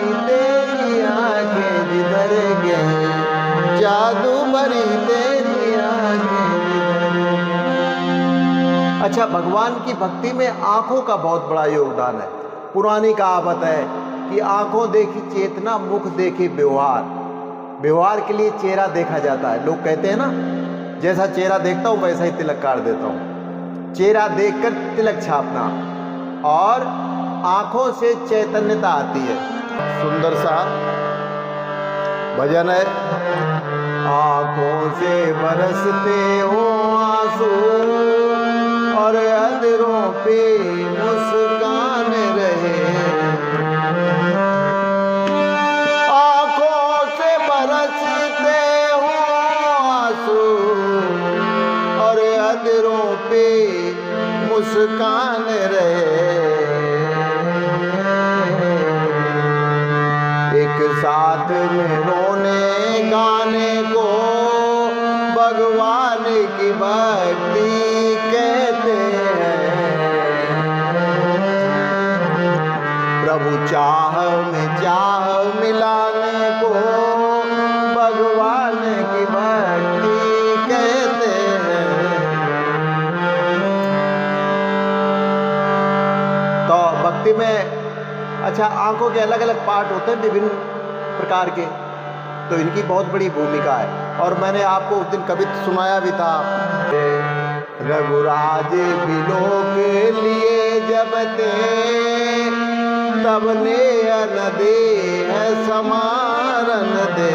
भरी तेरी आंखें जिधर गई, जादू भरी तेरी आंखें जिधर गई। अच्छा, भगवान की भक्ति में आंखों का बहुत बड़ा योगदान है। पुरानी कहावत है कि आंखों देखी चेतना, मुख देखी व्यवहार। व्यवहार के लिए चेहरा देखा जाता है। लोग कहते हैं ना, जैसा चेहरा देखता हूं वैसा ही तिलक काट देता हूं। चेहरा देखकर तिलक छापना, और आंखों से चैतन्यता आती है। सुंदर सा भजन है। आंखों से बरसते हो आंसू और अधरों पे मुस्कान रहे। आंखों से बरसते हो आंसू और अधरों पे मुस्कान रहे। एक साथ में रोने गाने को भगवान की भक्ति कहते हैं। प्रभु चाह में चाह मिलाने को भगवान की भक्ति कहते हैं। तो भक्ति में अच्छा, आंखों के अलग अलग पार्ट होते हैं विभिन्न प्रकार के, तो इनकी बहुत बड़ी भूमिका है। और मैंने आपको उस दिन कविता सुनाया भी था। रघुराज बिलोक लिए जब ते, तब ने न दे है समारन दे।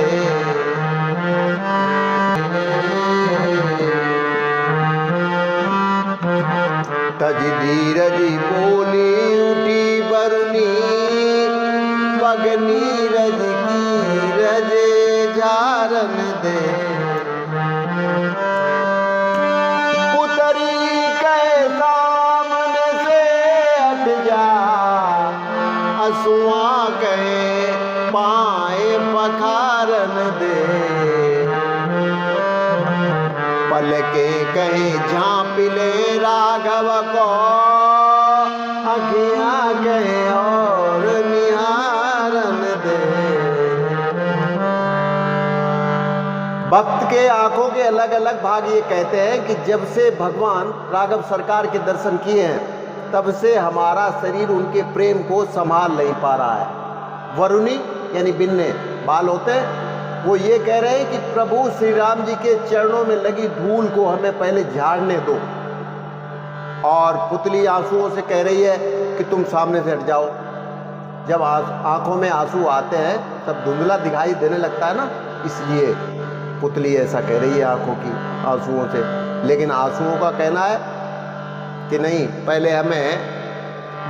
तज धीरज बोली उठी बरुनी, पग नीरज की रजे झारन दे। पुतरी के सामने से हट जा, असुआ कहे पाए पखारन दे। पलके कहे झांप ले राघव को, अखियां कहे और निहारन दे। भक्त के आंखों के अलग अलग भाग ये कहते हैं कि जब से भगवान राघव सरकार के दर्शन किए हैं, तब से हमारा शरीर उनके प्रेम को संभाल नहीं पा रहा है। वरुणी यानी बिन्ने बाल होते हैं, वो ये कह रहे हैं कि प्रभु श्री राम जी के चरणों में लगी धूल को हमें पहले झाड़ने दो। और पुतली आंसुओं से कह रही है कि तुम सामने से हट जाओ। जब आंखों में आंसू आते हैं तब धुंधला दिखाई देने लगता है ना, इसलिए पुतली ऐसा कह रही है आंखों की आंसुओं से। लेकिन आंसुओं का कहना है कि नहीं, पहले हमें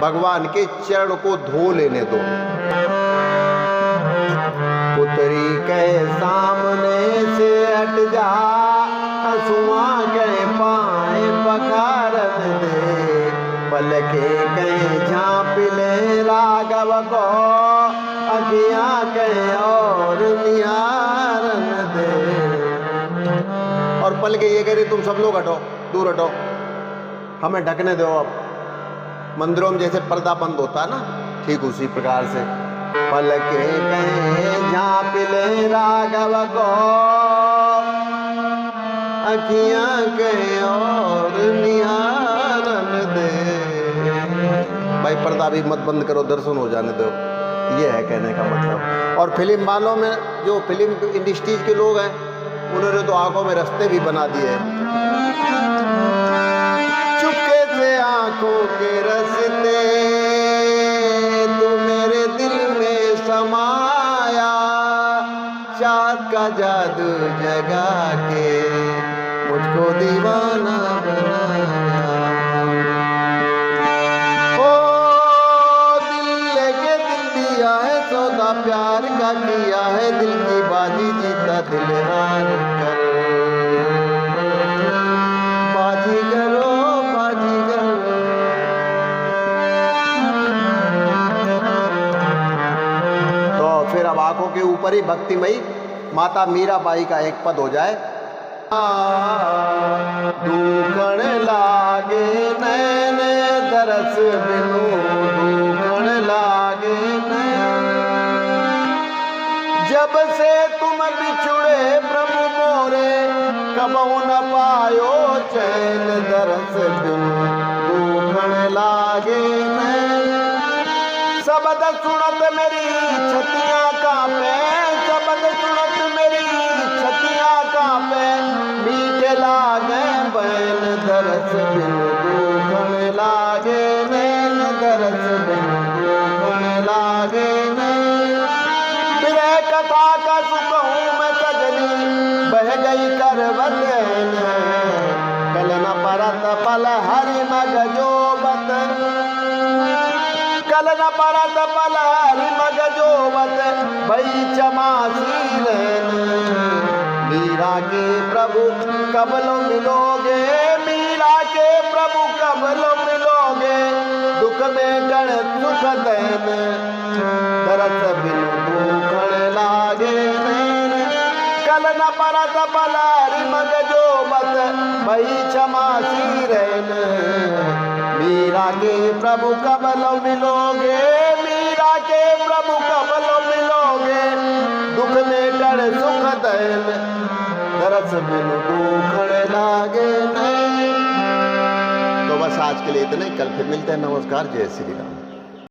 भगवान के चरण को धो लेने दो। पुतरी कहे सामने से हट जा, हंसुआ कहे पाए पखारन दे। पलके कहे झांप ले राघव को, अखियां कहे और निहारन दे। और पलके ये कह रही तुम सब लोग हटो, दूर हटो, हमें ढकने दो। अब मंदिरों में जैसे पर्दा बंद होता है ना, ठीक उसी प्रकार से पलके कहे झांप ले राघव को, अखियां कहे और निहारन दे। भाई पर्दा भी मत बंद करो, दर्शन हो जाने दो, ये है कहने का मतलब। और फिल्म वालों में, जो फिल्म इंडस्ट्रीज के लोग हैं, उन्होंने तो आंखों में रास्ते भी बना दिए हैं। चुपके से आंखों के रास्ते तू मेरे दिल में समाया, चाँद का जादू जगा के मुझको दीवाना बनाया। ओ दिल लेके दिल दिया है, सौदा प्यार का किया है, दिल की बाजी जीता दिल हार कर। बाजीगर ओ बाजीगर। तो फिर अब आंखों के ऊपर ही भक्तिमयी माता मीराबाई का एक पद हो जाए। दूखण लागे नैन तरस बिनु, दूखण लागे नैन जब से तुम बिछुड़े प्रभु मोरे, कबहू न पायो चैन दरस बिन दुखण लागे नैन। शब्द सुनत मेरी छतियां कांपे, शब्द सुनत मेरी छतियां कांपे, मीठे लागे बैन दरस बिन दुखण लागे नैन, दरस बिन दुखण लागे नैन। बिरह कथा का सुखहूँ मैं सजनी, बह गई करवत कल न परत पल हरि मग जोबत, कल न परत पल हरि मग जोबत, भई चमासी रैन। मीरा के प्रभु कब लो मिलोगे, मीरा के प्रभु कब लो मिलोगे, दुख में गण सुख दैन, दरस बिन दुखण लागे नैन। कल न परत पल हरि मग जोबत, भई क्षमासी रैन। मीरा के प्रभु कब लो मिलोगे, मीरा के प्रभु कब लो मिलोगे, दुख में गण सुख दैन, दरस बिन दुखण लागे नैन। तो बस आज के लिए इतना ही, कल फिर मिलते हैं। नमस्कार, जय श्री राम।